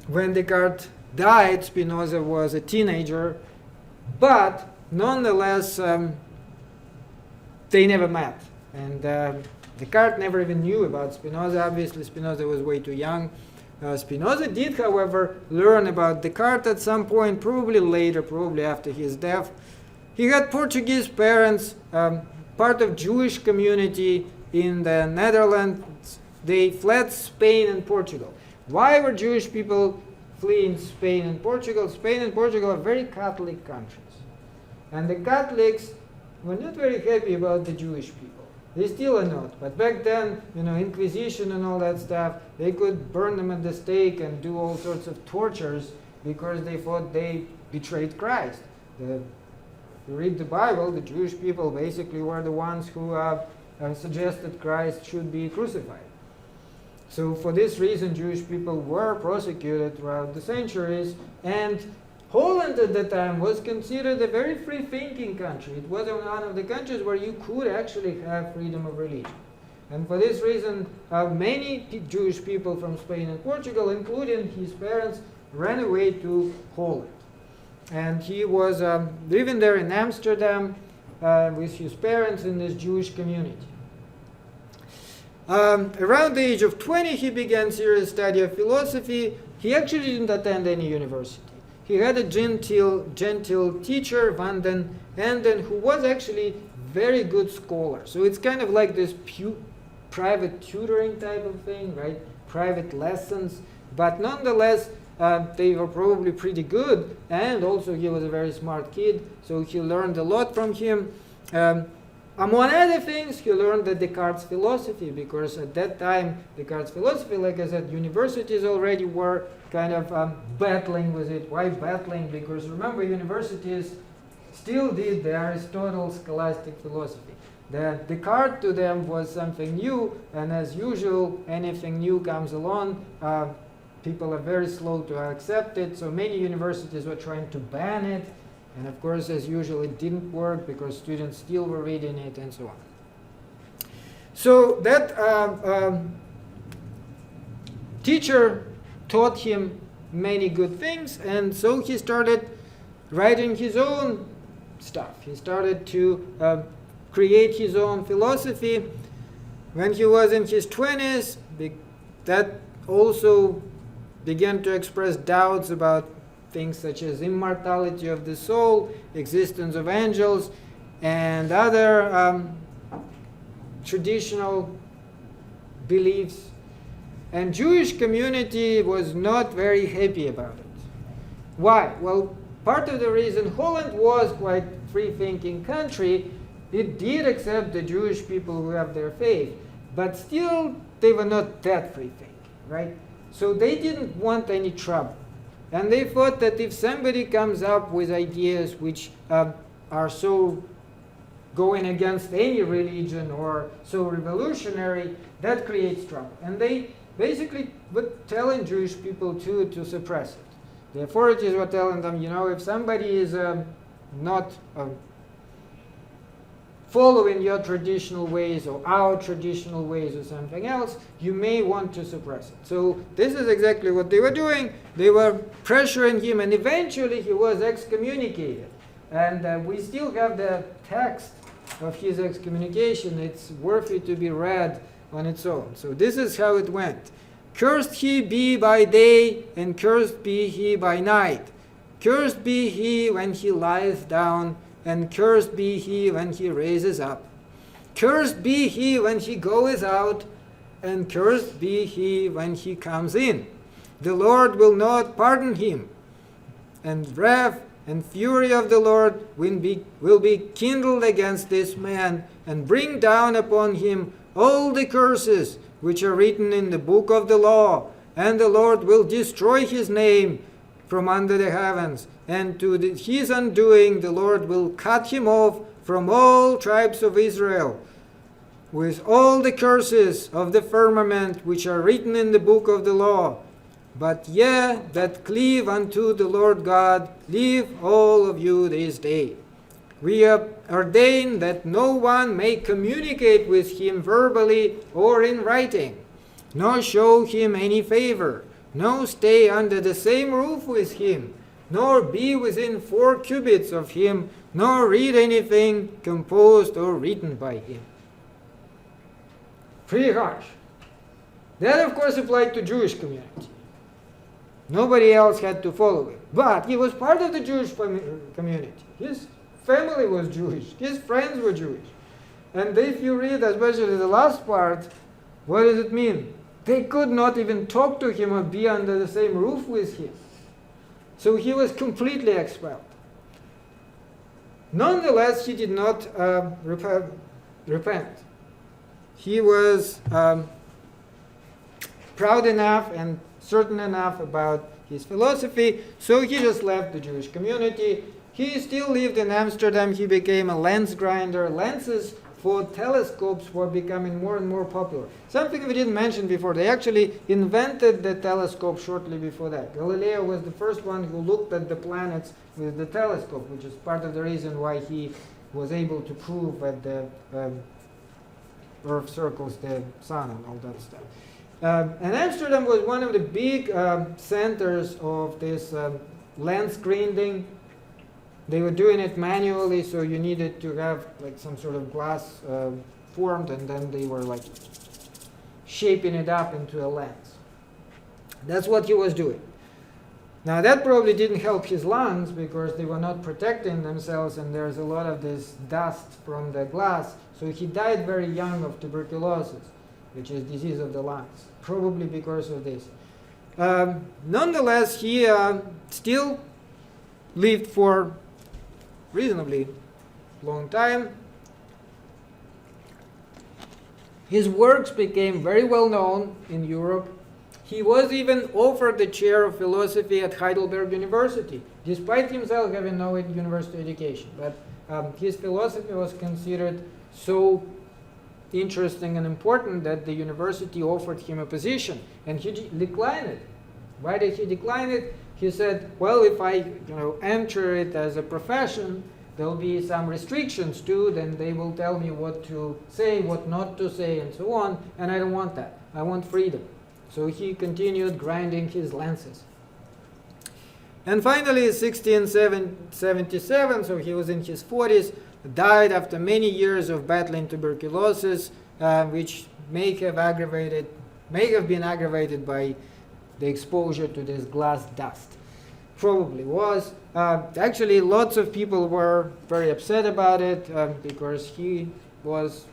when Descartes died, Spinoza was a teenager, but nonetheless, they never met. And Descartes never even knew about Spinoza. Obviously, Spinoza was way too young. Spinoza did, however, learn about Descartes at some point, probably later, probably after his death. He had Portuguese parents, part of Jewish community in the Netherlands. They fled Spain and Portugal. Why were Jewish people fleeing Spain and Portugal? Spain and Portugal are very Catholic countries. And the Catholics were not very happy about the Jewish people. They still are not. But back then, Inquisition and all that stuff, they could burn them at the stake and do all sorts of tortures because they thought they betrayed Christ. If you read the Bible, the Jewish people basically were the ones who suggested Christ should be crucified. So for this reason, Jewish people were persecuted throughout the centuries, and Holland at the time was considered a very free-thinking country. It was one of the countries where you could actually have freedom of religion. And for this reason, many Jewish people from Spain and Portugal, including his parents, ran away to Holland. And he was living there in Amsterdam with his parents in this Jewish community. Around the age of 20, he began serious study of philosophy. He actually didn't attend any university. He had a genteel teacher, Van den Enden, who was actually very good scholar. So it's kind of like this private tutoring type of thing, right? Private lessons. But nonetheless, they were probably pretty good. And also he was a very smart kid, so he learned a lot from him. Among other things, he learned the Descartes philosophy, because at that time, Descartes philosophy, like I said, universities already were kind of battling with it. Why battling? Because remember, universities still did the Aristotle scholastic philosophy. The Descartes to them was something new, and as usual, anything new comes along, people are very slow to accept it, so many universities were trying to ban it. And of course, as usual, it didn't work because students still were reading it and so on. So that teacher taught him many good things, and so he started writing his own stuff. He started to create his own philosophy. When he was in his 20s, that also began to express doubts about things such as immortality of the soul, existence of angels, and other traditional beliefs. And Jewish community was not very happy about it. Why? Well, part of the reason Holland was quite free-thinking country, it did accept the Jewish people who have their faith, but still they were not that free-thinking, right? So they didn't want any trouble. And they thought that if somebody comes up with ideas which are so going against any religion or so revolutionary, that creates trouble. And they basically were telling Jewish people to suppress it. The authorities were telling them, if somebody is not following your traditional ways or our traditional ways or something else, you may want to suppress it. So this is exactly what they were doing. They were pressuring him, and eventually he was excommunicated. And we still have the text of his excommunication. It's worthy to be read on its own. So this is how it went. Cursed he be by day, and cursed be he by night. Cursed be he when he lieth down, and cursed be he when he raises up. Cursed be he when he goeth out, and cursed be he when he comes in. The Lord will not pardon him, and wrath and fury of the Lord will be kindled against this man, and bring down upon him all the curses which are written in the book of the law, and the Lord will destroy his name from under the heavens, and to his undoing the Lord will cut him off from all tribes of Israel, with all the curses of the firmament which are written in the book of the law. But ye that cleave unto the Lord God, live all of you this day. We have ordained that no one may communicate with him verbally or in writing, nor show him any favor, no stay under the same roof with him, nor be within 4 cubits of him, nor read anything composed or written by him. Pretty harsh. That, of course, applied to Jewish community. Nobody else had to follow him. But he was part of the Jewish community. His family was Jewish. His friends were Jewish. And if you read, especially the last part, what does it mean? They could not even talk to him or be under the same roof with him. So he was completely expelled. Nonetheless, he did not repent. He was proud enough and certain enough about his philosophy, so he just left the Jewish community. He still lived in Amsterdam. He became a lens grinder. Lenses for telescopes were becoming more and more popular. Something we didn't mention before, they actually invented the telescope shortly before that. Galileo was the first one who looked at the planets with the telescope, which is part of the reason why he was able to prove that the Earth circles the sun and all that stuff. And Amsterdam was one of the big centers of this lens grinding. They were doing it manually, so you needed to have like some sort of glass formed, and then they were like shaping it up into a lens. That's what he was doing. Now that probably didn't help his lungs because they were not protecting themselves, and there's a lot of this dust from the glass. So he died very young of tuberculosis, which is disease of the lungs, probably because of this. Nonetheless, he still lived for reasonably long time. His works became very well known in Europe. He was even offered the chair of philosophy at Heidelberg University, despite himself having no university education. But his philosophy was considered so interesting and important that the university offered him a position, and he declined it. Why did he decline it? He said, well, if I enter it as a profession, there'll be some restrictions too, then they will tell me what to say, what not to say, and so on, and I don't want that. I want freedom. So he continued grinding his lenses. And finally, in 1677, so he was in his 40s, died after many years of battling tuberculosis, which may have been aggravated by the exposure to this glass dust. Probably was. Actually, lots of people were very upset about it because he was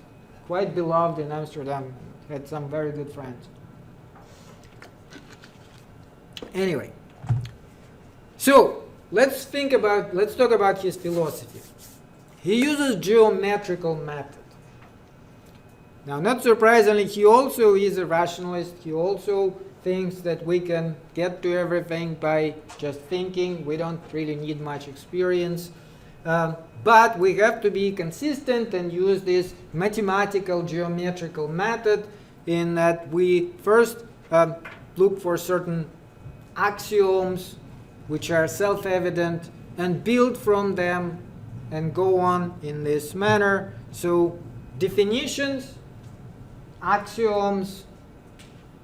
quite beloved in Amsterdam, had some very good friends. Anyway, so let's talk about his philosophy. He uses geometrical method. Now, not surprisingly, he also is a rationalist. He also thinks that we can get to everything by just thinking. We don't really need much experience. But we have to be consistent and use this mathematical geometrical method in that we first look for certain axioms which are self-evident and build from them and go on in this manner. So definitions, axioms,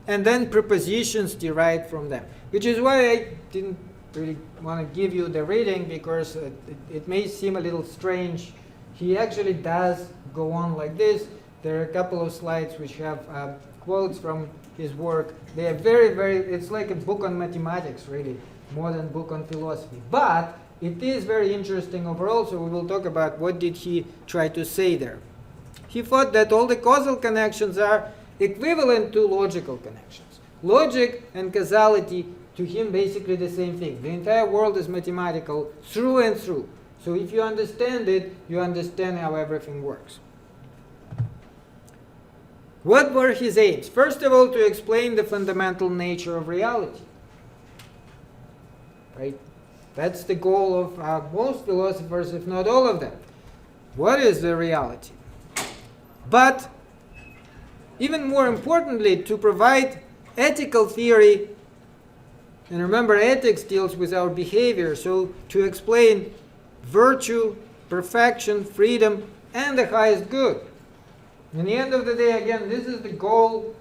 and then propositions derived from them, which is why I didn't really want to give you the reading, because it may seem a little strange. He actually does go on like this. There are a couple of slides which have quotes from his work. They are very, very, it's like a book on mathematics, really, more than a book on philosophy. But it is very interesting overall, so we will talk about what did he try to say there. He thought that all the causal connections are equivalent to logical connections. Logic and causality, to him, basically the same thing. The entire world is mathematical through and through. So if you understand it, you understand how everything works. What were his aims? First of all, to explain the fundamental nature of reality. Right? That's the goal of most philosophers, if not all of them. What is the reality? But even more importantly, to provide ethical theory, and remember, ethics deals with our behavior, so to explain virtue, perfection, freedom, and the highest good. In the end of the day, again, this is the goal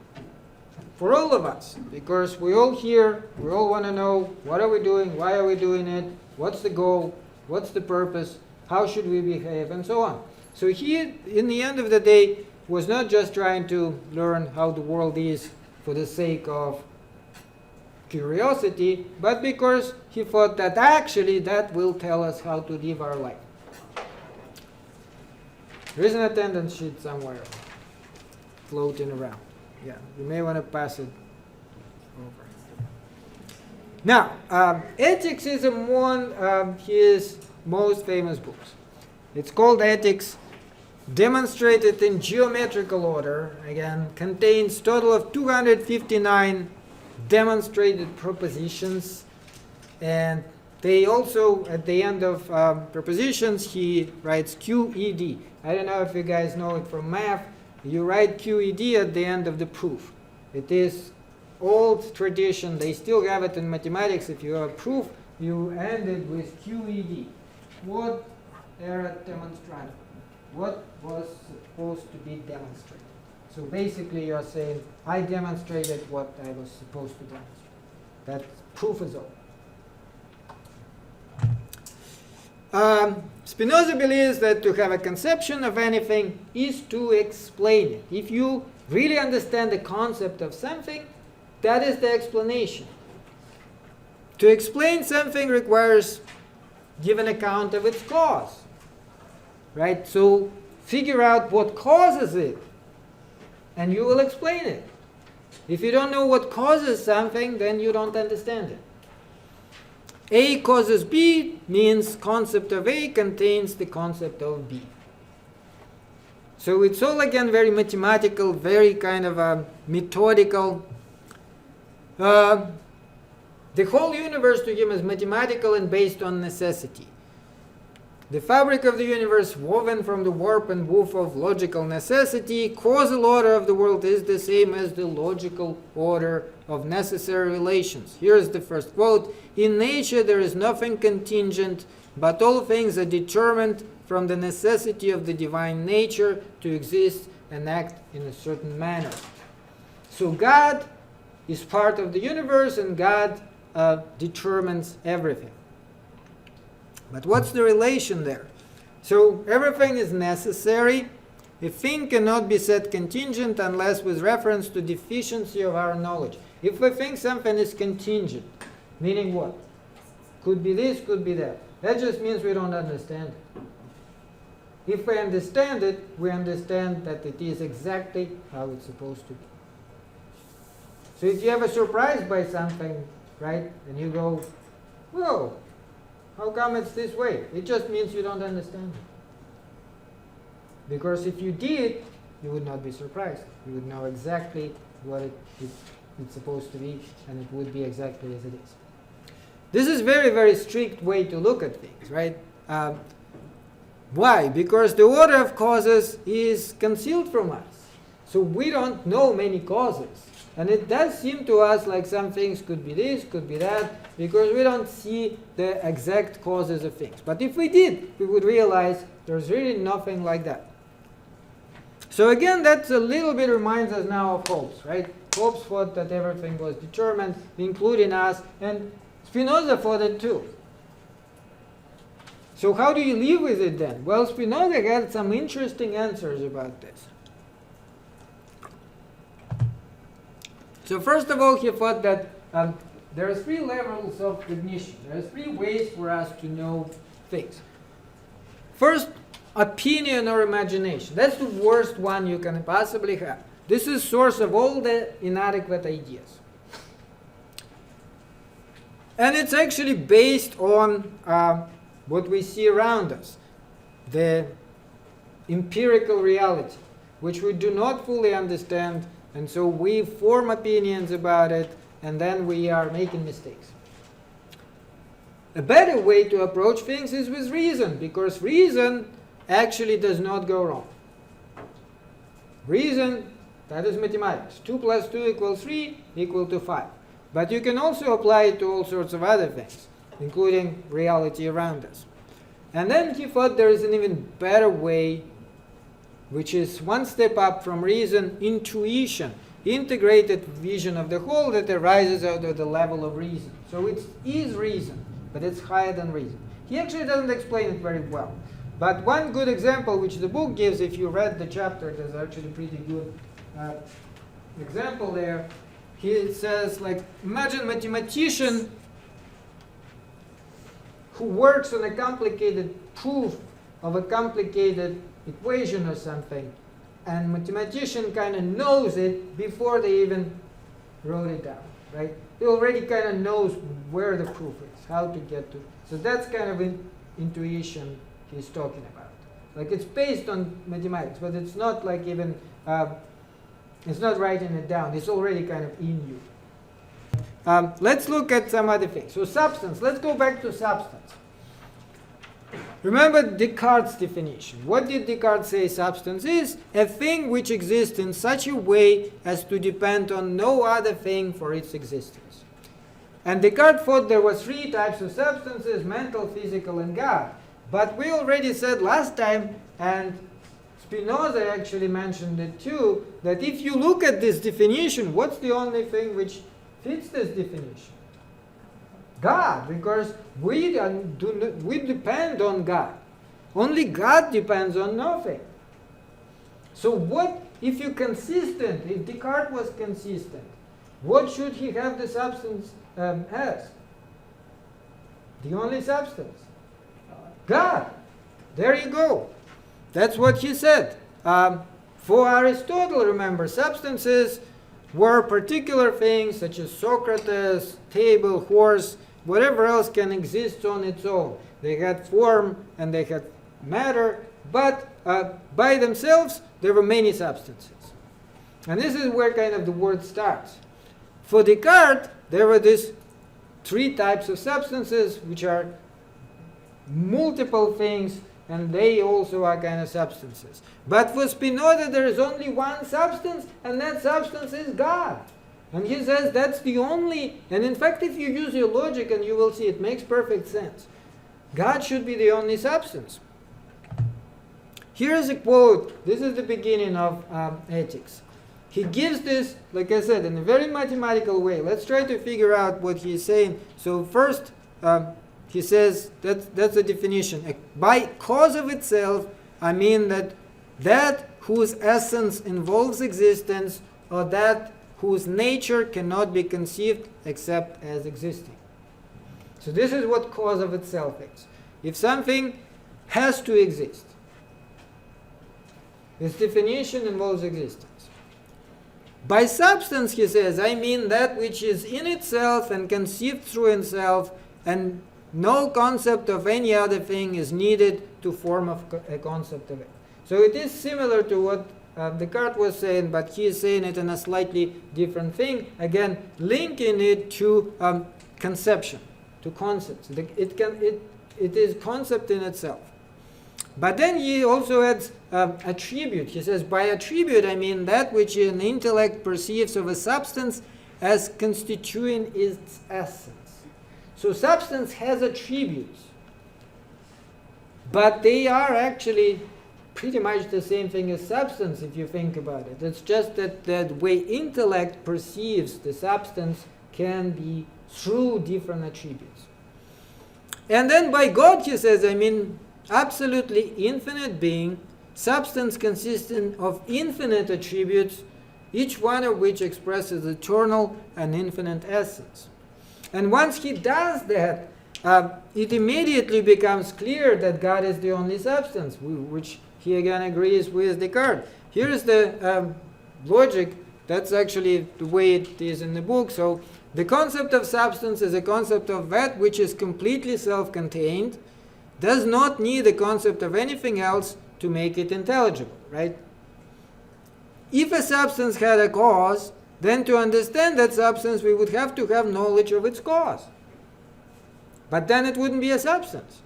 for all of us, because we all here, we all want to know what are we doing, why are we doing it, what's the goal, what's the purpose, how should we behave, and so on. So he, in the end of the day, was not just trying to learn how the world is for the sake of curiosity, but because he thought that actually that will tell us how to live our life. There is an attendance sheet somewhere floating around. Yeah, you may want to pass it over. Now, Ethics is one of his most famous books. It's called Ethics, demonstrated in geometrical order. Again, contains total of 259 demonstrated propositions, and they also, at the end of propositions, he writes QED. I don't know if you guys know it from math. You write QED at the end of the proof. It is old tradition. They still have it in mathematics. If you have a proof, you end it with QED. What erat demonstrandum? What was supposed to be demonstrated? So basically you're saying, I demonstrated what I was supposed to demonstrate. That proof is all. Spinoza believes that to have a conception of anything is to explain it. If you really understand the concept of something, that is the explanation. To explain something requires give an account of its cause. Right? So figure out what causes it, and you will explain it. If you don't know what causes something, then you don't understand it. A causes B means concept of A contains the concept of B. So it's all again very mathematical, very kind of methodical. The whole universe to him is mathematical and based on necessity. The fabric of the universe woven from the warp and woof of logical necessity, causal order of the world is the same as the logical order of necessary relations. Here's the first quote. In nature there is nothing contingent, but all things are determined from the necessity of the divine nature to exist and act in a certain manner. So God is part of the universe, and God determines everything. But what's the relation there? So everything is necessary. A thing cannot be said contingent unless with reference to deficiency of our knowledge. If we think something is contingent, meaning what? Could be this, could be that. That just means we don't understand it. If we understand it, we understand that it is exactly how it's supposed to be. So if you ever surprised by something, right, and you go, whoa, how come it's this way? It just means you don't understand it. Because if you did, you would not be surprised. You would know exactly what it's supposed to be, and it would be exactly as it is. This is very, very strict way to look at things, right? Why? Because the order of causes is concealed from us. So we don't know many causes. And it does seem to us like some things could be this, could be that, because we don't see the exact causes of things. But if we did, we would realize there's really nothing like that. So again, that's a little bit reminds us now of Hobbes, right? Hobbes thought that everything was determined, including us, and Spinoza thought it too. So how do you live with it then? Well, Spinoza had some interesting answers about this. So first of all, he thought that there are three levels of cognition. There are three ways for us to know things. First, opinion or imagination. That's the worst one you can possibly have. This is source of all the inadequate ideas. And it's actually based on what we see around us, the empirical reality, which we do not fully understand. And so we form opinions about it, and then we are making mistakes. A better way to approach things is with reason, because reason actually does not go wrong. Reason, that is mathematics. 2 plus 2 equals 3 equal to 5. But you can also apply it to all sorts of other things, including reality around us. And then he thought there is an even better way, which is one step up from reason, intuition. integrated vision of the whole that arises out of the level of reason. So it is reason, but it's higher than reason. He actually doesn't explain it very well. But one good example which the book gives, if you read the chapter, there's actually a pretty good example there. He says, like, imagine a mathematician who works on a complicated proof of a complicated equation or something, and mathematician kind of knows it before they even wrote it down, right? He already kind of knows where the proof is, how to get to it. So that's kind of intuition he's talking about. Like, it's based on mathematics, but it's not like even, it's not writing it down. It's already kind of in you. Let's look at some other things. So substance, let's go back to substance. Remember Descartes' definition. What did Descartes say substance is? A thing which exists in such a way as to depend on no other thing for its existence. And Descartes thought there were three types of substances: mental, physical, and God. But we already said last time, and Spinoza actually mentioned it too, that if you look at this definition, what's the only thing which fits this definition? God, because we depend on God. Only God depends on nothing. So what, if you're consistent, if Descartes was consistent, what should he have the substance as? The only substance. God. There you go. That's what he said. For Aristotle, remember, substances were particular things such as Socrates, table, horse, whatever else can exist on its own. They had form and they had matter, but by themselves there were many substances. And this is where kind of the word starts. For Descartes, there were these three types of substances which are multiple things, and they also are kind of substances. But for Spinoza, there is only one substance, and that substance is God. And he says that's the only, and in fact, if you use your logic, and you will see it makes perfect sense. God should be the only substance. Here is a quote. This is the beginning of Ethics. He gives this, like I said, in a very mathematical way. Let's try to figure out what he's saying. So first, he says that's the definition. By cause of itself, I mean that whose essence involves existence, or that whose nature cannot be conceived except as existing. So this is what cause of itself is. If something has to exist, this definition involves existence. By substance, he says, I mean that which is in itself and conceived through itself, and no concept of any other thing is needed to form a concept of it. So it is similar to what Descartes was saying, but he is saying it in a slightly different thing. Again, linking it to conception, to concepts. It is concept in itself. But then he also adds attribute. He says, by attribute I mean that which an intellect perceives of a substance as constituting its essence. So substance has attributes, but they are actually pretty much the same thing as substance if you think about it. It's just that the way intellect perceives the substance can be through different attributes. And then by God, he says, I mean absolutely infinite being, substance consisting of infinite attributes, each one of which expresses eternal and infinite essence. And once he does that, it immediately becomes clear that God is the only substance, which he again agrees with Descartes. Here is the logic. That's actually the way it is in the book. So the concept of substance is a concept of that which is completely self-contained, does not need the concept of anything else to make it intelligible, right? If a substance had a cause, then to understand that substance, we would have to have knowledge of its cause. But then it wouldn't be a substance,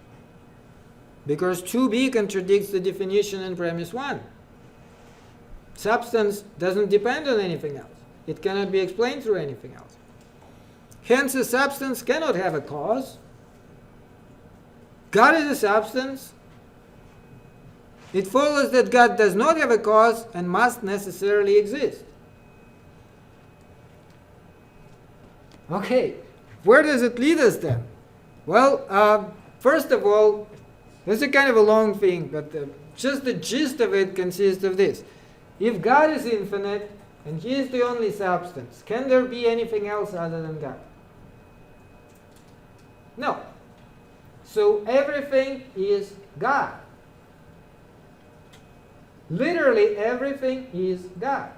because 2b contradicts the definition in premise 1. Substance doesn't depend on anything else. It cannot be explained through anything else. Hence, a substance cannot have a cause. God is a substance. It follows that God does not have a cause and must necessarily exist. Okay, where does it lead us then? Well, first of all, this is kind of a long thing, but just the gist of it consists of this. If God is infinite, and He is the only substance, can there be anything else other than God? No. So everything is God. Literally everything is God.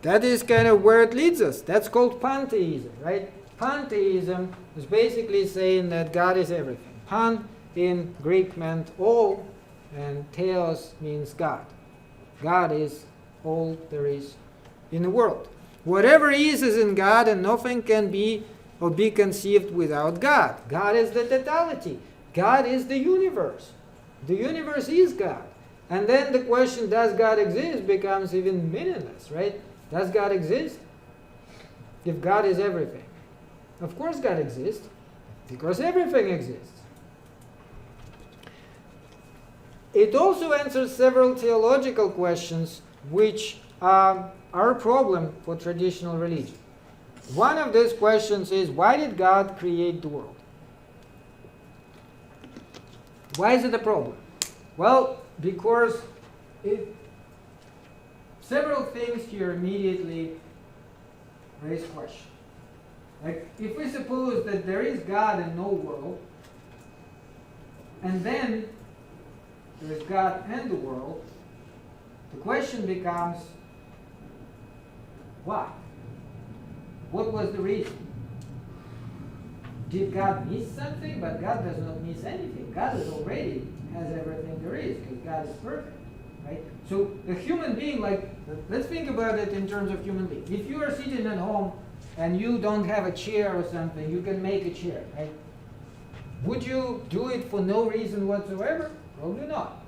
That is kind of where it leads us. That's called pantheism, right? Pantheism is basically saying that God is everything. Pan in Greek meant all, and theos means God. God is all there is in the world. Whatever is in God, and nothing can be or be conceived without God. God is the totality. God is the universe. The universe is God. And then the question, does God exist, becomes even meaningless, right? Does God exist? If God is everything. Of course God exists, because everything exists. It also answers several theological questions which are a problem for traditional religion. One of these questions is, why did God create the world? Why is it a problem? Well, because several things here immediately raise question. Like, if we suppose that there is God and no world, and then there is God and the world, the question becomes, why? What was the reason? Did God miss something? But God does not miss anything. God is already has everything there is, because God is perfect, right? So a human being, let's think about it in terms of human being. If you are sitting at home and you don't have a chair or something, you can make a chair, right? Would you do it for no reason whatsoever? Probably not.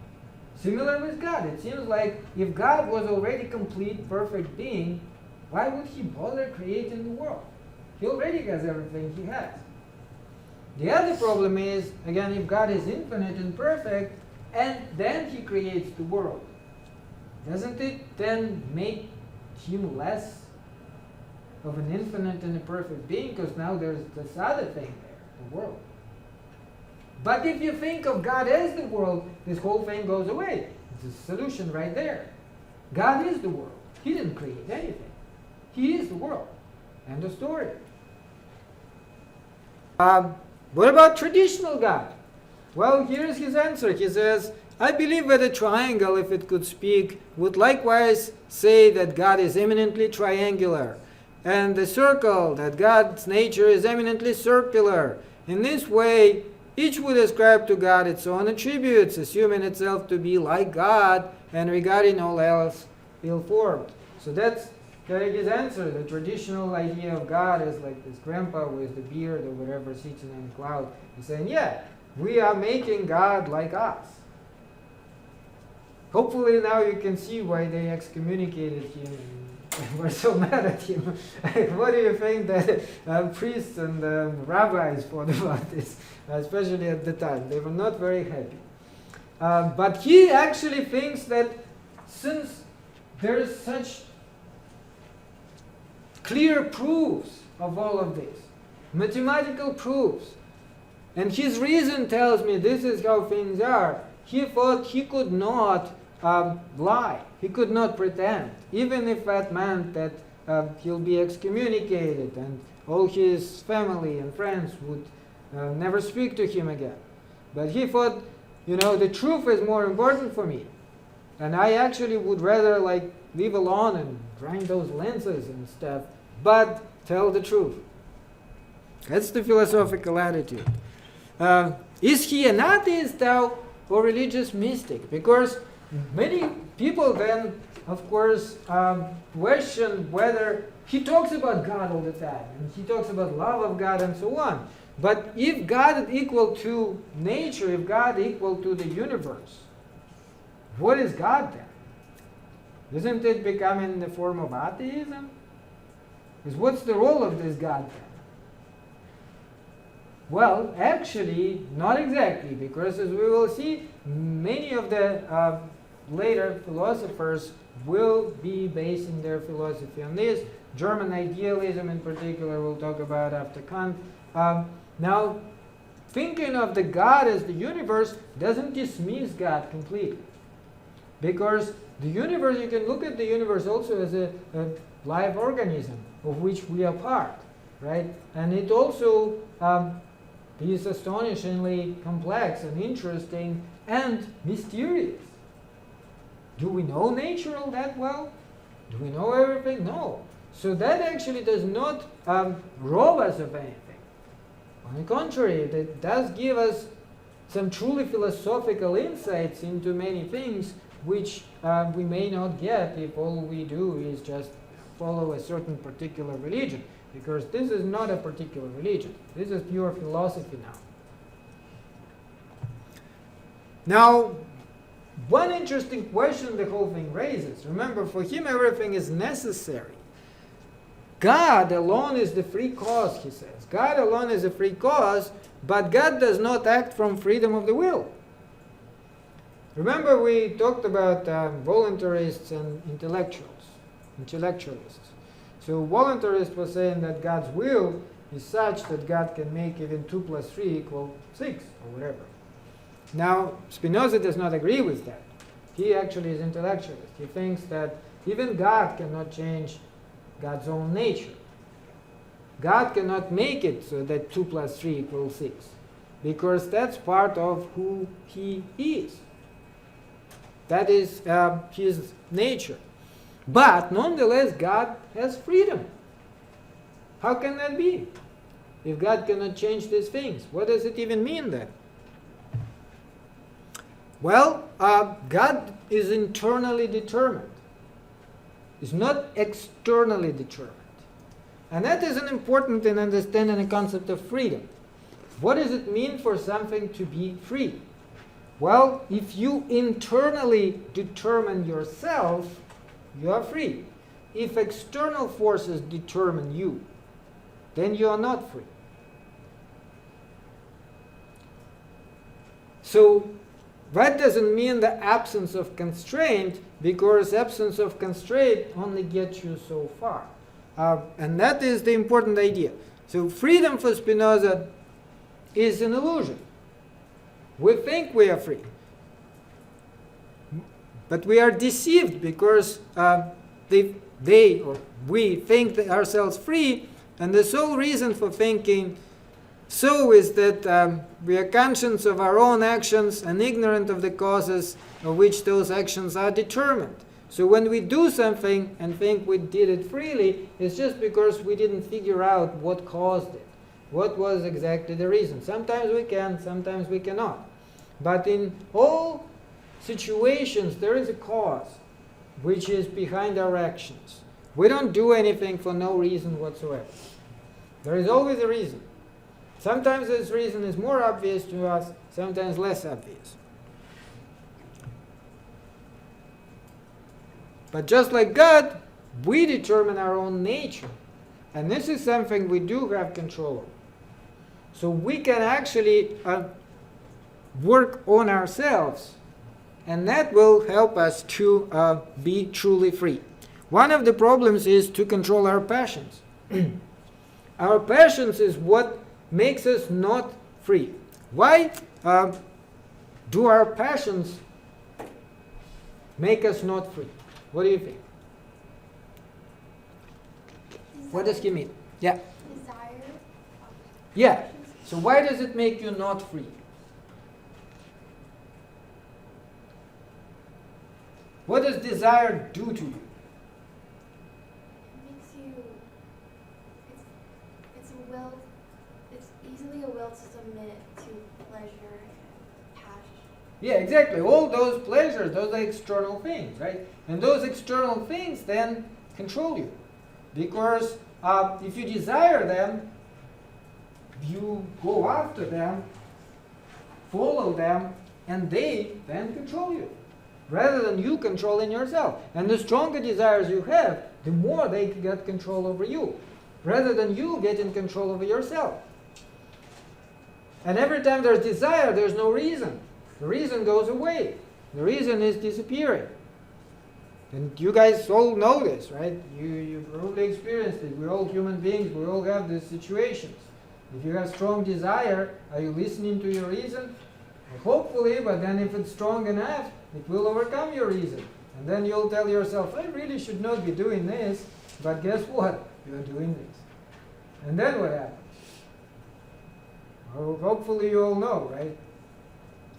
Similar with God. It seems like if God was already complete, perfect being, why would He bother creating the world? He already has everything He has. The other problem is, again, if God is infinite and perfect, and then He creates the world, doesn't it then make Him less of an infinite and a perfect being? Because now there's this other thing there, the world. But if you think of God as the world, this whole thing goes away. It's a solution right there. God is the world. He didn't create anything. He is the world. End of story. What about traditional God? Well, here's his answer. He says, I believe that a triangle, if it could speak, would likewise say that God is eminently triangular, and the circle, that God's nature is eminently circular. In this way, each would ascribe to God its own attributes, assuming itself to be like God and regarding all else ill-formed. So that's kind of his answer. The traditional idea of God is like this grandpa with the beard or whatever sitting on a cloud. He's saying, yeah, we are making God like us. Hopefully now you can see why they excommunicated him and were so mad at him. What do you think that priests and rabbis thought about this, especially at the time? They were not very happy. But he actually thinks that since there is such clear proofs of all of this, mathematical proofs, and his reason tells me this is how things are, he thought he could not lie. He could not pretend, even if that meant that he'll be excommunicated and all his family and friends would never speak to him again. But he thought, the truth is more important for me. And I actually would rather leave alone and grind those lenses and stuff, but tell the truth. That's the philosophical attitude. Is he an atheist now or religious mystic? Because many people then, of course, question whether he talks about God all the time, and he talks about love of God and so on. But if God is equal to nature, if God is equal to the universe, what is God then? Isn't it becoming the form of atheism? Because what's the role of this God then? Well, actually, not exactly, because as we will see, many of the later philosophers will be basing their philosophy on this. German idealism in particular we'll talk about after Kant. Now, thinking of the God as the universe doesn't dismiss God completely. Because the universe, you can look at the universe also as a live organism of which we are part, right? And it also is astonishingly complex and interesting and mysterious. Do we know nature all that well? Do we know everything? No. So that actually does not rob us of anything. On the contrary, it does give us some truly philosophical insights into many things which we may not get if all we do is just follow a certain particular religion. Because this is not a particular religion. This is pure philosophy now. Now, one interesting question the whole thing raises. Remember, for him everything is necessary. God alone is the free cause, he says. God alone is a free cause, but God does not act from freedom of the will. Remember we talked about voluntarists and intellectualists. So voluntarist was saying that God's will is such that God can make even 2 plus 3 equal 6 or whatever. Now, Spinoza does not agree with that. He actually is intellectualist. He thinks that even God cannot change God's own nature. God cannot make it so that 2 plus 3 equals 6, because that's part of who he is. That is his nature. But nonetheless, God has freedom. How can that be? If God cannot change these things, what does it even mean then? Well, God is internally determined. He's not externally determined. And that is an important in understanding the concept of freedom. What does it mean for something to be free? Well, if you internally determine yourself, you are free. If external forces determine you, then you are not free. So that doesn't mean the absence of constraint, because absence of constraint only gets you so far. And that is the important idea. So freedom for Spinoza is an illusion. We think we are free. But we are deceived because they or we think ourselves free, and the sole reason for thinking so is that we are conscious of our own actions and ignorant of the causes of which those actions are determined. So when we do something and think we did it freely, it's just because we didn't figure out what caused it. What was exactly the reason? Sometimes we can, sometimes we cannot. But in all situations, there is a cause which is behind our actions. We don't do anything for no reason whatsoever. There is always a reason. Sometimes this reason is more obvious to us, sometimes less obvious. But just like God, we determine our own nature. And this is something we do have control over. So we can actually work on ourselves, and that will help us to be truly free. One of the problems is to control our passions. Our passions is what makes us not free. Why do our passions make us not free? What do you think? What does he mean? Yeah. Desire. Yeah. So why does it make you not free? What does desire do to you? It makes you. It's a will. It's easily a will to submit to pleasure and passion. Yeah, exactly. All those pleasures, those are external things, right? And those external things then control you. Because if you desire them, you go after them, follow them, and they then control you, rather than you controlling yourself. And the stronger desires you have, the more they get control over you, rather than you getting control over yourself. And every time there's desire, there's no reason. The reason goes away. The reason is disappearing. And you guys all know this, right? You've probably experienced it. We're all human beings. We all have these situations. If you have strong desire, are you listening to your reason? Well, hopefully, but then if it's strong enough, it will overcome your reason. And then you'll tell yourself, I really should not be doing this, but guess what? You're doing this. And then what happens? Well, hopefully you all know, right?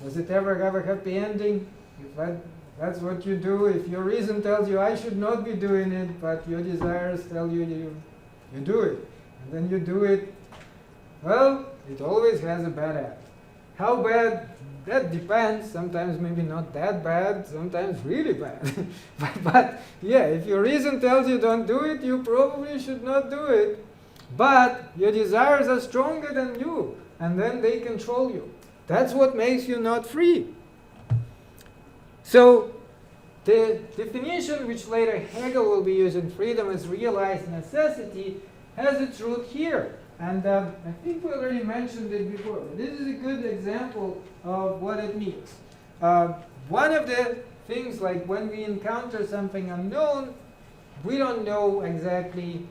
Does it ever have a happy ending? If that's what you do, if your reason tells you I should not be doing it, but your desires tell you you do it, and then you do it, well, it always has a bad end. How bad? That depends. Sometimes maybe not that bad, sometimes really bad. but yeah, if your reason tells you don't do it, you probably should not do it. But your desires are stronger than you, and then they control you. That's what makes you not free. So the definition which later Hegel will be using, freedom as realized necessity, has its root here. And I think we already mentioned it before. But this is a good example of what it means. One of the things, like when we encounter something unknown, we don't know exactly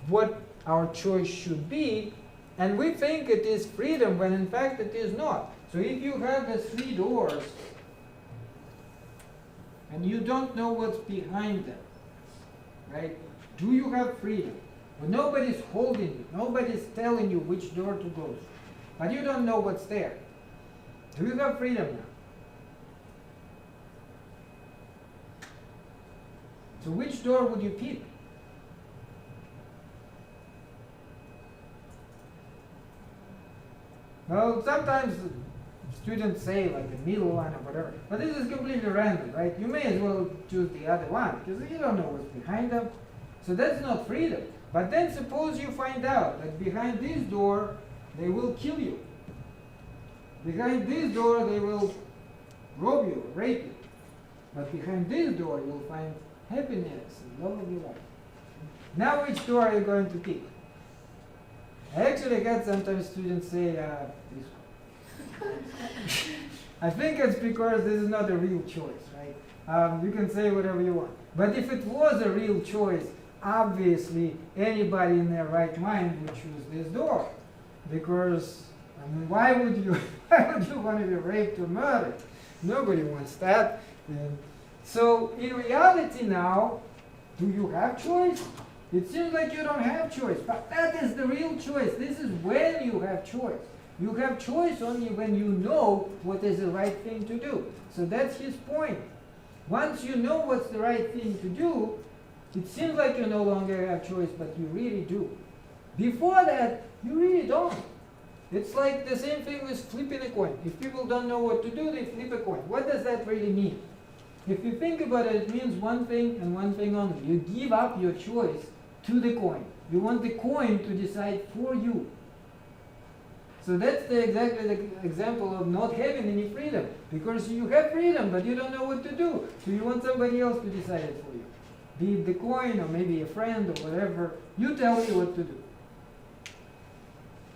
what our choice should be, and we think it is freedom when in fact it is not. So if you have the 3 doors and you don't know what's behind them, right? Do you have freedom? But nobody's holding you. Nobody's telling you which door to go through. But you don't know what's there. Do you have freedom now? So which door would you pick? Well, sometimes students say like the middle one or whatever, but this is completely random, right? You may as well choose the other one because you don't know what's behind them. So that's not freedom. But then suppose you find out that behind this door they will kill you. Behind this door they will rob you, rape you. But behind this door you will find happiness and love of your life. Now which door are you going to pick? I actually had sometimes students say this one. I think it's because this is not a real choice, right? You can say whatever you want. But if it was a real choice, obviously anybody in their right mind would choose this door. Because, I mean, why would you want to be raped or murdered? Nobody wants that. And so in reality now, do you have choice? It seems like you don't have choice, but that is the real choice. This is when you have choice. You have choice only when you know what is the right thing to do. So that's his point. Once you know what's the right thing to do, it seems like you no longer have choice, but you really do. Before that, you really don't. It's like the same thing with flipping a coin. If people don't know what to do, they flip a coin. What does that really mean? If you think about it, it means one thing and one thing only. You give up your choice to the coin. You want the coin to decide for you. So that's exactly the example of not having any freedom. Because you have freedom, but you don't know what to do. So you want somebody else to decide it for you. Be it the coin or maybe a friend or whatever. You tell me what to do.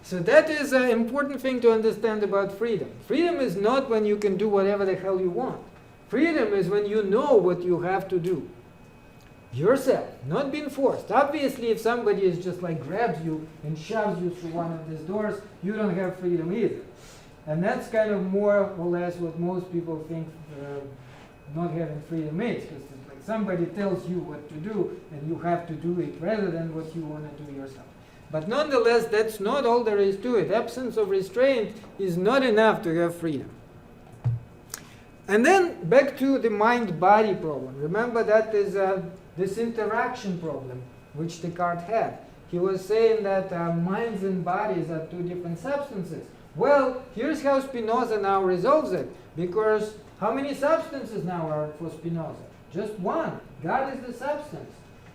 So that is an important thing to understand about freedom. Freedom is not when you can do whatever the hell you want. Freedom is when you know what you have to do. Yourself, not being forced. Obviously, if somebody is just like grabs you and shoves you through one of these doors, you don't have freedom either. And that's kind of more or less what most people think not having freedom is. Because it's like somebody tells you what to do and you have to do it rather than what you want to do yourself. But nonetheless, that's not all there is to it. Absence of restraint is not enough to have freedom. And then back to the mind-body problem. Remember that is this interaction problem which Descartes had. He was saying that minds and bodies are two different substances. Well, here's how Spinoza now resolves it. Because how many substances now are for Spinoza? Just one. God is the substance.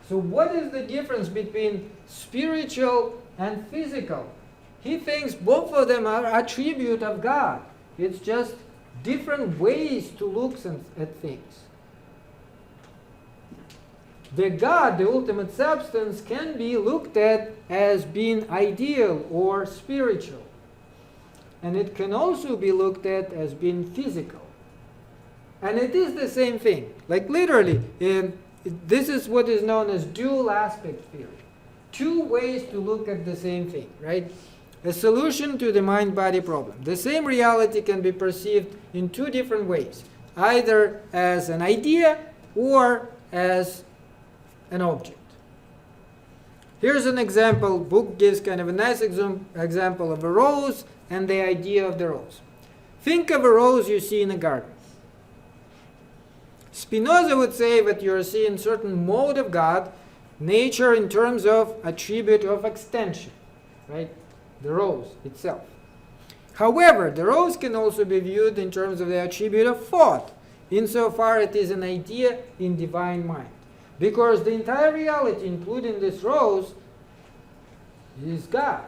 So what is the difference between spiritual and physical? He thinks both of them are attribute of God. It's just different ways to look at things. The God, the ultimate substance, can be looked at as being ideal or spiritual. and it can also be looked at as being physical. And it is the same thing. Like literally, this is what is known as dual aspect theory. Two ways to look at the same thing, right? A solution to the mind-body problem. The same reality can be perceived in two different ways, either as an idea or as an object. Here's an example. Book gives kind of a nice example of a rose and the idea of the rose. Think of a rose you see in a garden. Spinoza would say that you're seeing certain mode of God, nature in terms of attribute of extension, right? The rose itself. However, the rose can also be viewed in terms of the attribute of thought, insofar it is an idea in divine mind. Because the entire reality, including this rose, is God.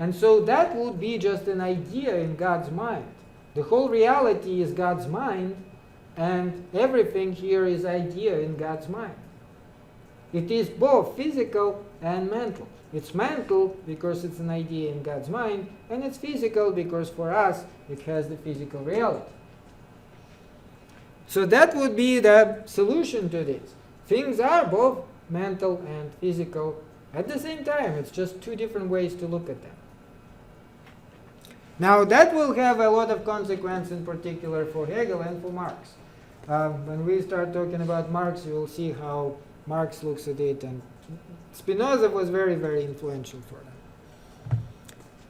And so that would be just an idea in God's mind. The whole reality is God's mind, and everything here is idea in God's mind. It is both physical and mental. It's mental because it's an idea in God's mind, and it's physical because for us it has the physical reality. So that would be the solution to this. Things are both mental and physical at the same time. It's just two different ways to look at them. Now that will have a lot of consequence in particular for Hegel and for Marx. When we start talking about Marx, you will see how Marx looks at it, and Spinoza was very, very influential for them.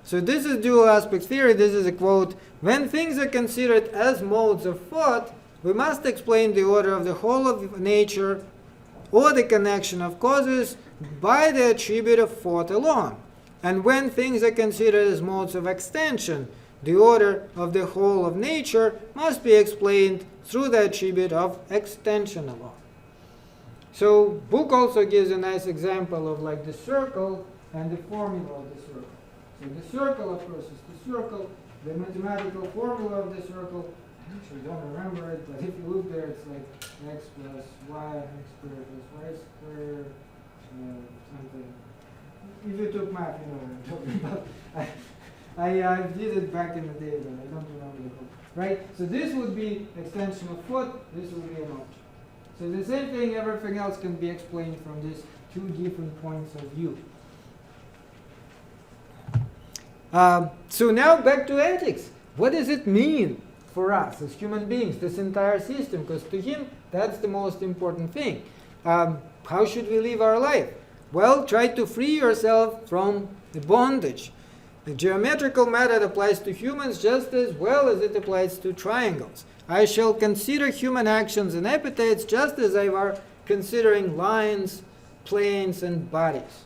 So this is dual aspect theory. This is a quote. When things are considered as modes of thought, we must explain the order of the whole of nature or the connection of causes by the attribute of thought alone. And when things are considered as modes of extension, the order of the whole of nature must be explained through the attribute of extension alone. So book also gives a nice example of like the circle and the formula of the circle. So the circle, of course, is the circle. The mathematical formula of the circle, I actually don't remember it, but if you look there, it's like x plus y, x squared plus y squared, something. If you took math, you know what I'm talking about. I did it back in the day, but I don't remember the book. Right? So this would be extension of thought, this would be an object. So the same thing, everything else can be explained from these two different points of view. So now back to ethics. What does it mean for us as human beings, this entire system? Because to him, that's the most important thing. How should we live our life? Well, try to free yourself from the bondage. The geometrical method applies to humans just as well as it applies to triangles. I shall consider human actions and appetites just as I were considering lines, planes, and bodies.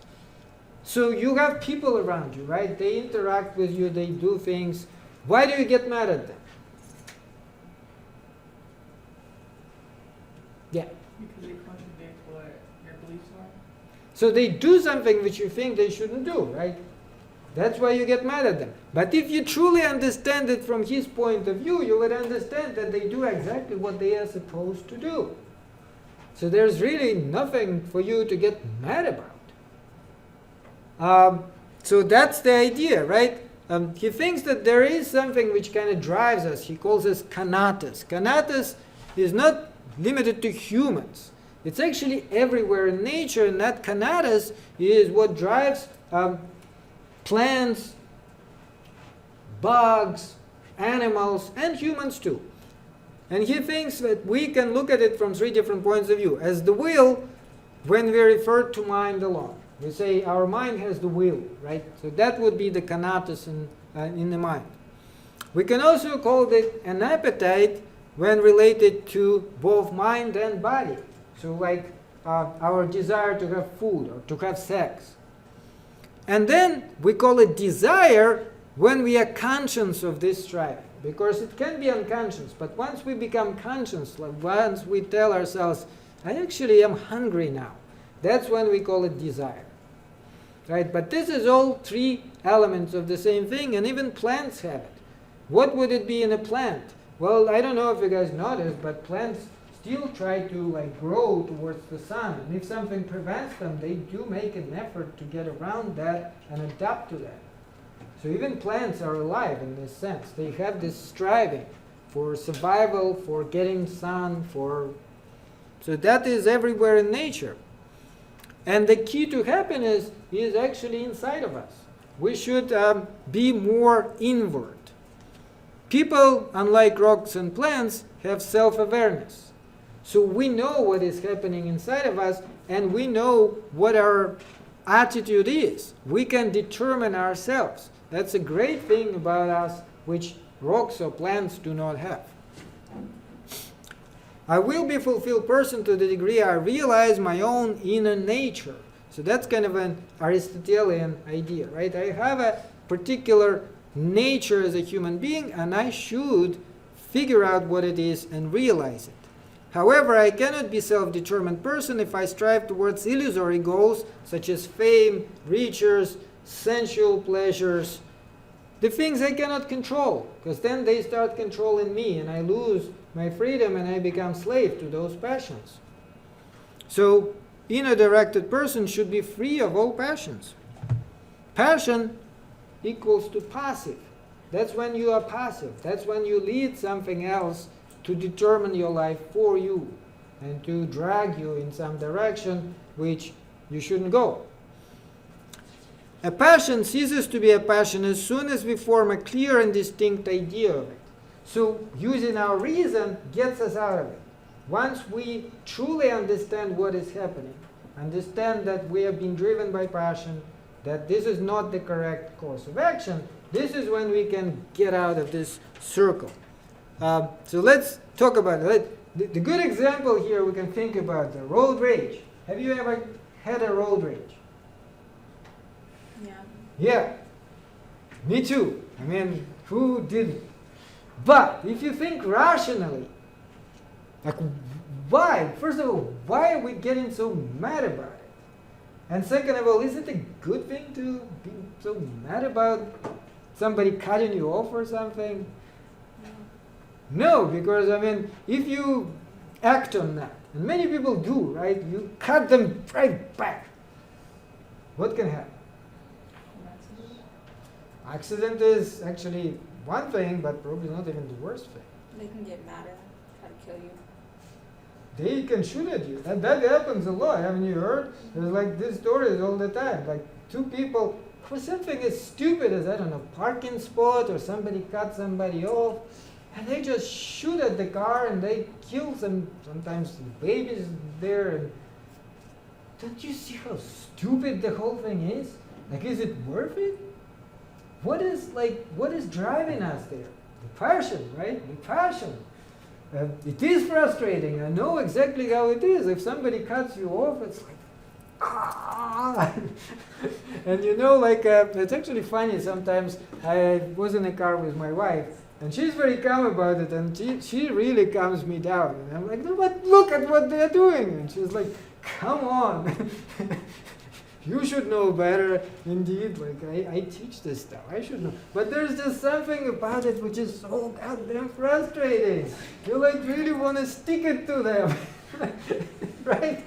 So you have people around you, right? They interact with you, they do things. Why do you get mad at them? Yeah. Because they contradict what your beliefs are. So they do something which you think they shouldn't do, right? That's why you get mad at them. But if you truly understand it from his point of view, you would understand that they do exactly what they are supposed to do. So there's really nothing for you to get mad about. So that's the idea, right? He thinks that there is something which kind of drives us. He calls us kanatas. Kanatas is not limited to humans. It's actually everywhere in nature, and that kanatas is what drives plants, bugs, animals, and humans too. And he thinks that we can look at it from three different points of view. As the will, when we refer to mind alone. We say our mind has the will, right? So that would be the kanatas in the mind. We can also call it an appetite when related to both mind and body. So like our desire to have food or to have sex. And then we call it desire when we are conscious of this striving. Because it can be unconscious, but once we become conscious, like once we tell ourselves, I actually am hungry now, that's when we call it desire. Right? But this is all three elements of the same thing, and even plants have it. What would it be in a plant? Well, I don't know if you guys noticed, but plants still try to grow towards the sun. And if something prevents them, they do make an effort to get around that and adapt to that. So even plants are alive in this sense. They have this striving for survival, for getting sun, so that is everywhere in nature. And the key to happiness is actually inside of us. We should be more inward. People, unlike rocks and plants, have self-awareness. So we know what is happening inside of us, and we know what our attitude is. We can determine ourselves. That's a great thing about us, which rocks or plants do not have. I will be a fulfilled person to the degree I realize my own inner nature. So that's kind of an Aristotelian idea, right? I have a particular nature as a human being, and I should figure out what it is and realize it. However, I cannot be a self-determined person if I strive towards illusory goals such as fame, riches, sensual pleasures, the things I cannot control, because then they start controlling me and I lose my freedom and I become slave to those passions. So, inner-directed person should be free of all passions. Passion equals to passive. That's when you are passive. That's when you lead something else to determine your life for you and to drag you in some direction which you shouldn't go. A passion ceases to be a passion as soon as we form a clear and distinct idea of it. So using our reason gets us out of it. Once we truly understand what is happening, understand that we have been driven by passion, that this is not the correct course of action, this is when we can get out of this circle. So let's talk about it. The good example here we can think about the road rage. Have you ever had a road rage? Yeah. Yeah, me too. I mean, who didn't? But if you think rationally, like why? First of all, why are we getting so mad about it? And second of all, is it a good thing to be so mad about somebody cutting you off or something? No, because I mean, if you act on that, and many people do, right? You cut them right back. What can happen? Accident is actually one thing, but probably not even the worst thing. They can get mad and try to kill you. They can shoot at you. That happens a lot. Haven't you heard? There's like these stories all the time. Like two people, for something as stupid as, I don't know, parking spot or somebody cut somebody off, and they just shoot at the car and they kill some, sometimes the babies there. And don't you see how stupid the whole thing is? Like, is it worth it? What is driving us there? The passion, right? The passion. It is frustrating. I know exactly how it is. If somebody cuts you off, it's like, ah! And you know, like, it's actually funny sometimes. I was in a car with my wife, and she's very calm about it, and she really calms me down. And I'm like, no, but look at what they're doing. And she's like, come on. You should know better, indeed. Like, I teach this stuff. I should know. But there's just something about it which is so goddamn frustrating. You like really want to stick it to them. Right?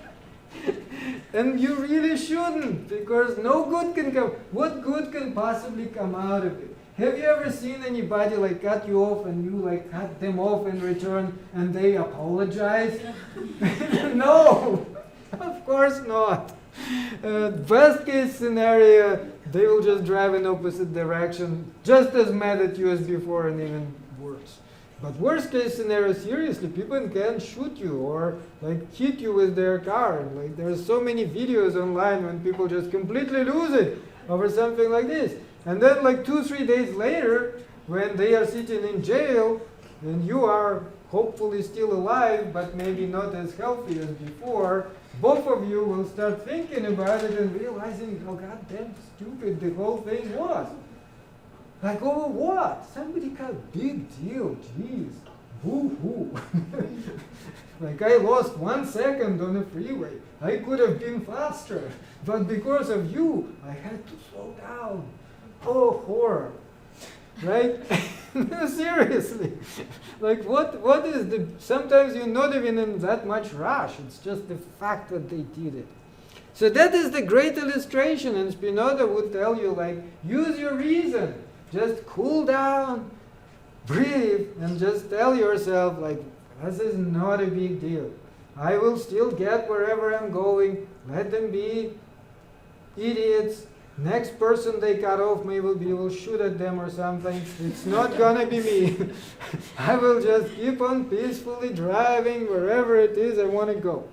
And you really shouldn't, because no good can come. What good can possibly come out of it? Have you ever seen anybody like cut you off and you like cut them off in return and they apologize? No, of course not. Best case scenario, they will just drive in opposite direction, just as mad at you as before and even worse. But worst case scenario, seriously, people can shoot you or like hit you with their car. Like there's so many videos online when people just completely lose it over something like this. And then like 2-3 days later, when they are sitting in jail and you are hopefully still alive, but maybe not as healthy as before, both of you will start thinking about it and realizing how goddamn stupid the whole thing was. Like, oh, what? Somebody got big deal, jeez. Boo-hoo. Like, I lost 1 second on the freeway. I could have been faster. But because of you, I had to slow down. Oh, horror. Right? Seriously. Like, what is the... Sometimes you're not even in that much rush. It's just the fact that they did it. So that is the great illustration, and Spinoza would tell you, like, use your reason. Just cool down, breathe, and just tell yourself, like, this is not a big deal. I will still get wherever I'm going. Let them be idiots. Next person they cut off, maybe we will shoot at them or something. It's not gonna be me. I will just keep on peacefully driving wherever it is I want to go.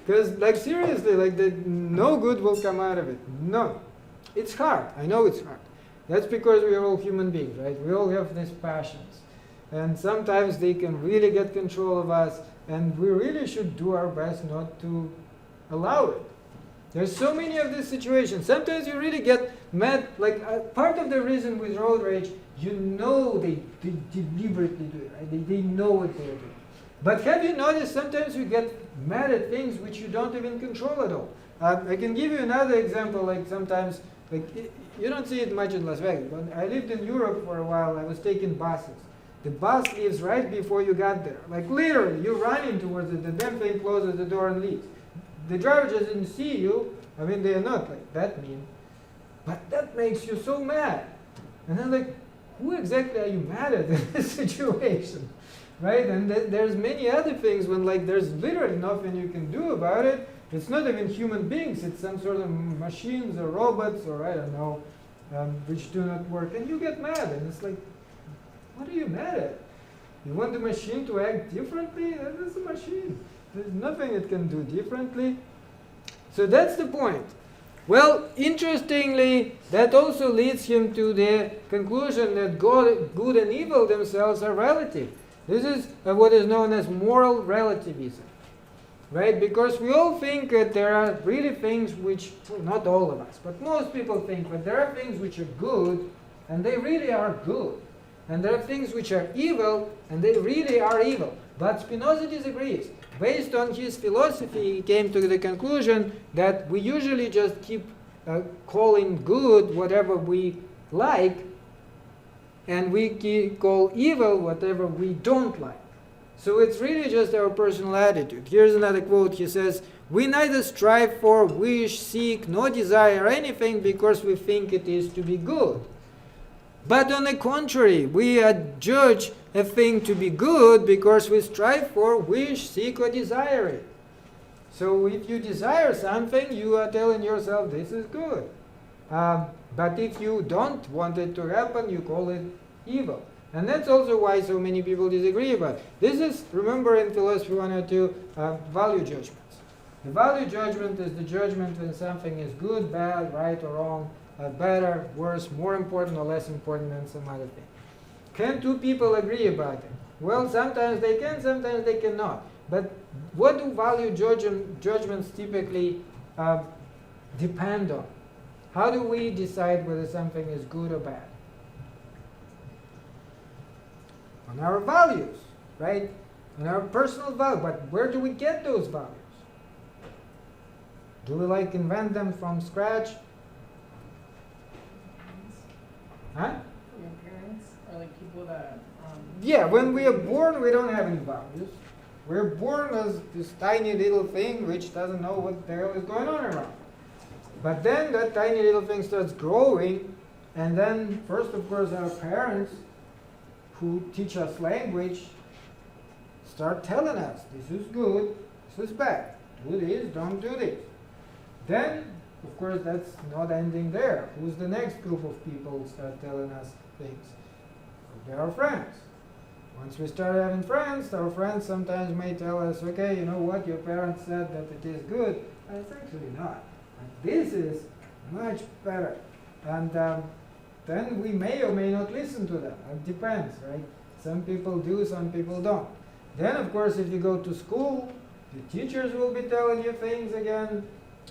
Because, like, seriously, like, no good will come out of it. No. It's hard. I know it's hard. That's because we are all human beings, right? We all have these passions. And sometimes they can really get control of us, and we really should do our best not to allow it. There's so many of these situations. Sometimes you really get mad. Like, part of the reason with road rage, you know they deliberately do it, right? They know what they're doing. But have you noticed sometimes you get mad at things which you don't even control at all? I can give you another example. Like, sometimes, like, you don't see it much in Las Vegas. When I lived in Europe for a while, I was taking buses. The bus leaves right before you got there. Like, literally, you're running towards it. The damn thing closes the door and leaves. The driver just didn't see you. I mean, they are not like that mean. But that makes you so mad. And then, like, who exactly are you mad at in this situation? Right? And there's many other things when, like, there's literally nothing you can do about it. It's not even human beings. It's some sort of machines or robots or I don't know, which do not work. And you get mad. And it's like, what are you mad at? You want the machine to act differently? That is a machine. There's nothing it can do differently. So that's the point. Well, interestingly, that also leads him to the conclusion that good and evil themselves are relative. This is what is known as moral relativism, right? Because we all think that there are really things which, well, not all of us, but most people think that there are things which are good, and they really are good. And there are things which are evil, and they really are evil. But Spinoza disagrees. Based on his philosophy, he came to the conclusion that we usually just keep calling good whatever we like, and we call evil whatever we don't like. So it's really just our personal attitude. Here's another quote. He says, "We neither strive for, wish, seek, nor desire anything because we think it is to be good. But on the contrary, we adjudge a thing to be good because we strive for, wish, seek, or desire it." So if you desire something, you are telling yourself this is good. But if you don't want it to happen, you call it evil. And that's also why so many people disagree about it. This is, remember in philosophy 102, value judgments. The value judgment is the judgment when something is good, bad, right or wrong, better, worse, more important or less important than some other thing. Can two people agree about it? Well, sometimes they can, sometimes they cannot. But what do value judgments typically depend on? How do we decide whether something is good or bad? On our values, right? On our personal values. But where do we get those values? Do we like invent them from scratch? Huh? From your parents or like people that. Yeah, when we are born, we don't have any values. We're born as this tiny little thing which doesn't know what the hell is going on around. But then that tiny little thing starts growing, and then first, of course, our parents who teach us language start telling us this is good, this is bad. Do this, don't do this. Then, of course, that's not ending there. Who's the next group of people who start telling us things? They're our friends. Once we start having friends, our friends sometimes may tell us, okay, you know what, your parents said that it is good, but it's actually not. And this is much better. And then we may or may not listen to them. It depends, right? Some people do, some people don't. Then, of course, if you go to school, the teachers will be telling you things again,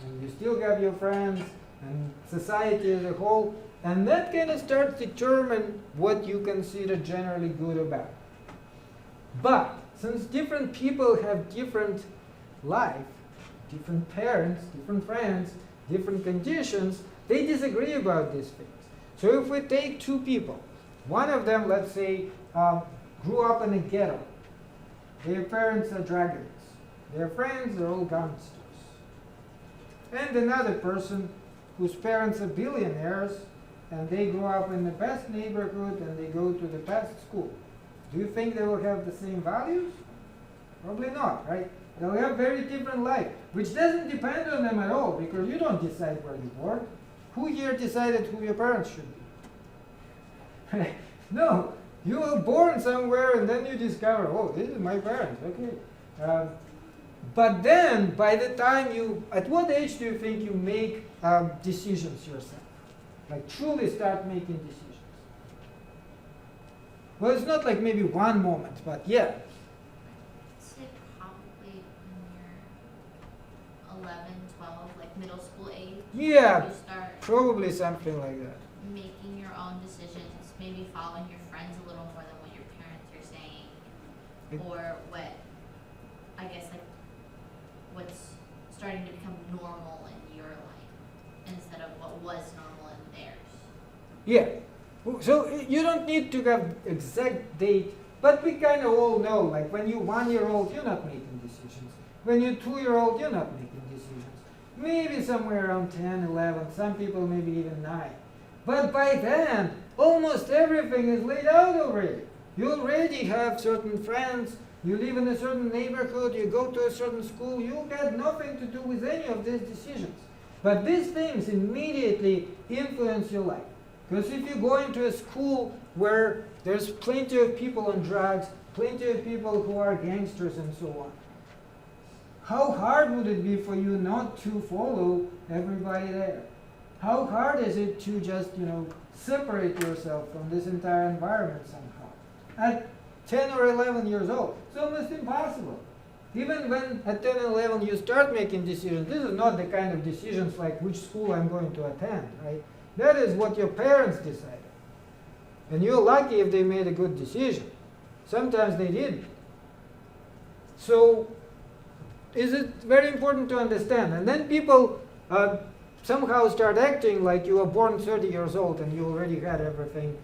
and you still have your friends, and society as a whole, and that kind of starts to determine what you consider generally good or bad. But since different people have different life, different parents, different friends, different conditions, they disagree about these things. So if we take two people, one of them, let's say, grew up in a ghetto. Their parents are drug addicts. Their friends are all gangsters. and another person whose parents are billionaires and they grow up in the best neighborhood and they go to the best school. Do you think they will have the same values? Probably not, right? They'll have very different life, which doesn't depend on them at all, because you don't decide where you're born. Who here decided who your parents should be? No, you were born somewhere and then you discover, oh, this is my parents, okay. But then, by the time at what age do you think you make decisions yourself? Like truly start making decisions? Well, it's not like maybe one moment, but yeah. I'd say probably when you're 11, 12, like middle school age. Yeah, You start probably something like that. making your own decisions, maybe following your friends a little more than what your parents are saying, or what, I guess, like, what's starting to become normal in your life instead of what was normal in theirs. Yeah. So you don't need to have exact date, but we kind of all know, like when you're 1 year old, you're not making decisions. When you're 2-year-old, you're not making decisions. Maybe somewhere around 10, 11, some people maybe even 9. But by then, almost everything is laid out already. You already have certain friends, you live in a certain neighborhood, you go to a certain school, you got nothing to do with any of these decisions. But these things immediately influence your life. Because if you go into a school where there's plenty of people on drugs, plenty of people who are gangsters and so on, how hard would it be for you not to follow everybody there? How hard is it to just, separate yourself from this entire environment somehow? At 10 or 11 years old, it's almost impossible. Even when at 10 and 11 you start making decisions, this is not the kind of decisions like which school I'm going to attend, right? That is what your parents decided. And you're lucky if they made a good decision. Sometimes they didn't. So, is it very important to understand? And then people somehow start acting like you were born 30 years old and you already had everything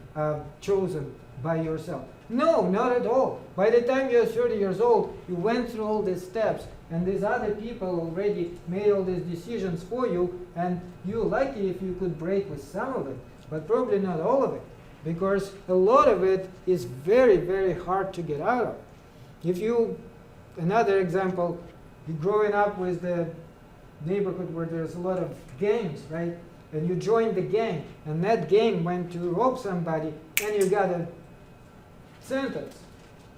chosen by yourself. No, not at all. By the time you're 30 years old, you went through all these steps, and these other people already made all these decisions for you, and you're lucky if you could break with some of it, but probably not all of it, because a lot of it is very, very hard to get out of. Another example, you're growing up with the neighborhood where there's a lot of gangs, right? And you joined the gang, and that gang went to rob somebody, and you got a sentence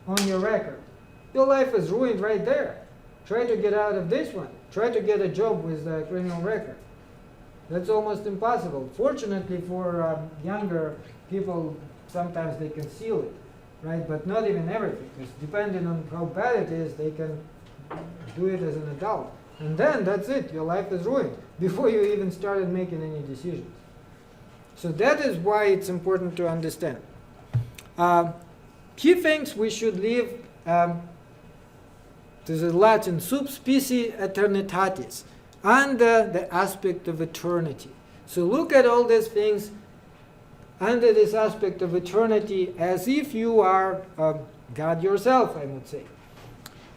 on your record. Your life is ruined right there. Try to get out of this one. Try to get a job with a criminal record. That's almost impossible. Fortunately for younger people, sometimes they conceal it, right? But not even everything, because depending on how bad it is, they can do it as an adult. And then that's it. Your life is ruined before you even started making any decisions. So that is why it's important to understand. He thinks we should live, there's a Latin, sub specie aeternitatis, under the aspect of eternity. So look at all these things under this aspect of eternity as if you are God yourself, I would say.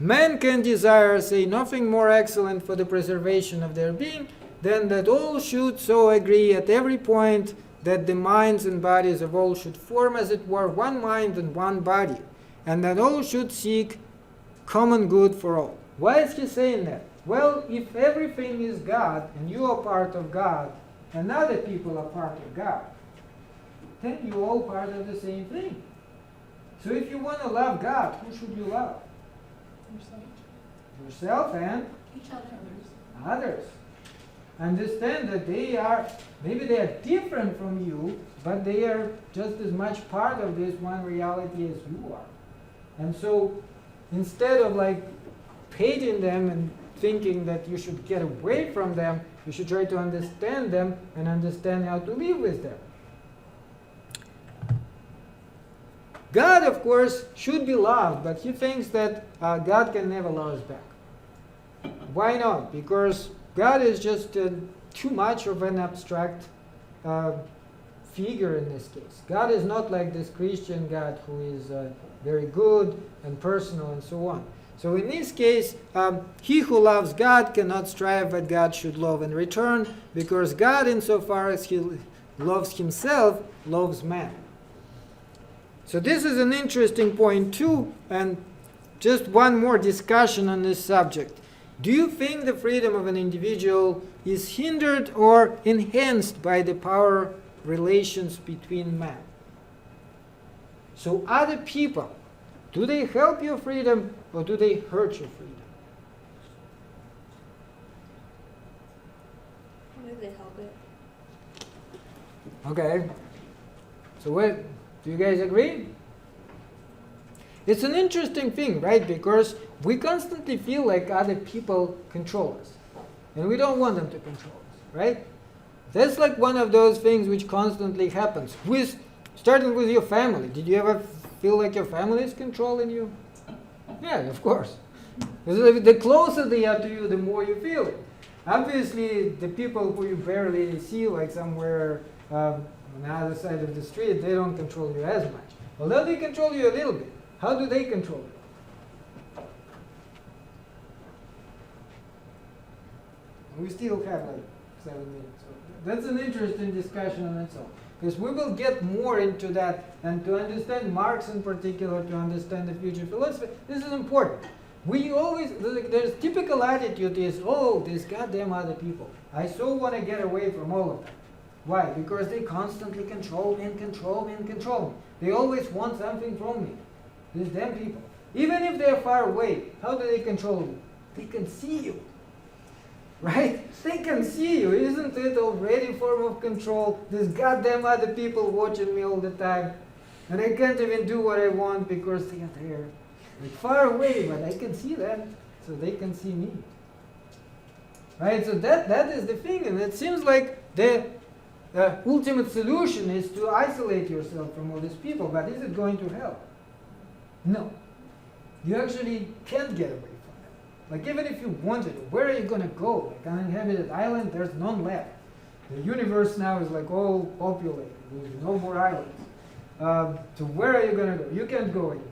Man can desire, say, nothing more excellent for the preservation of their being than that all should so agree at every point that the minds and bodies of all should form, as it were, one mind and one body, and that all should seek common good for all. Why is he saying that? Well, if everything is God, and you are part of God, and other people are part of God, then you're all part of the same thing. So if you want to love God, who should you love? Yourself and Each other. others. Understand that maybe they are different from you, but they are just as much part of this one reality as you are. And so instead of hating them and thinking that you should get away from them, you should try to understand them and understand how to live with them. God, of course, should be loved, but he thinks that God can never love us back. Why not? Because God is just too much of an abstract figure in this case. God is not like this Christian God who is very good and personal and so on. So in this case, he who loves God cannot strive that God should love in return, because God, insofar as he loves himself, loves man. So this is an interesting point too, and just one more discussion on this subject. Do you think the freedom of an individual is hindered or enhanced by the power relations between men? So other people, do they help your freedom or do they hurt your freedom? How do they help it? Okay. So what, do you guys agree? It's an interesting thing, right? Because we constantly feel like other people control us. And we don't want them to control us, right? That's like one of those things which constantly happens. Starting with your family. Did you ever feel like your family is controlling you? Yeah, of course. Because the closer they are to you, the more you feel it. Obviously, the people who you barely see, like somewhere on the other side of the street, they don't control you as much. Although they control you a little bit. How do they control you? We still have like 7 minutes. So that's an interesting discussion on its own. Because we will get more into that, and to understand Marx in particular, to understand the future philosophy, this is important. We always, there's typical attitude is, oh, these goddamn other people. I so want to get away from all of them. Why? Because they constantly control me and control me and control me. They always want something from me. These damn people. Even if they're far away, how do they control you? They can see you. Right? They can see you. Isn't it already a form of control? These goddamn other people watching me all the time. And I can't even do what I want because they are there. Like far away, but I can see them. So they can see me. Right? So that is the thing. And it seems like the ultimate solution is to isolate yourself from all these people. But is it going to help? No. You actually can't get away from them. Like even if you wanted, where are you going to go? Like an uninhabited island, there's none left. The universe now is like all populated. There's no more islands. So where are you going to go? You can't go anywhere.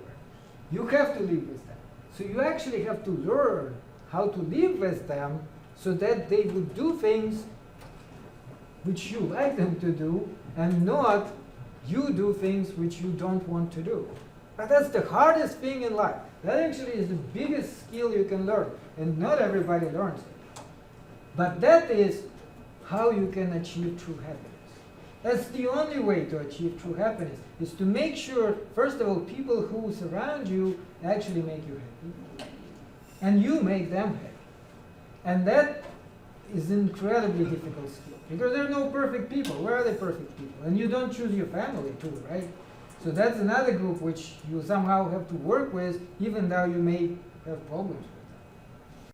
You have to live with them. So you actually have to learn how to live with them so that they would do things which you like them to do and not you do things which you don't want to do. But that's the hardest thing in life. That actually is the biggest skill you can learn. And not everybody learns it. But that is how you can achieve true happiness. That's the only way to achieve true happiness, is to make sure, first of all, people who surround you actually make you happy. And you make them happy. And that is an incredibly difficult skill. Because there are no perfect people. Where are the perfect people? And you don't choose your family too, right? So that's another group which you somehow have to work with, even though you may have problems with.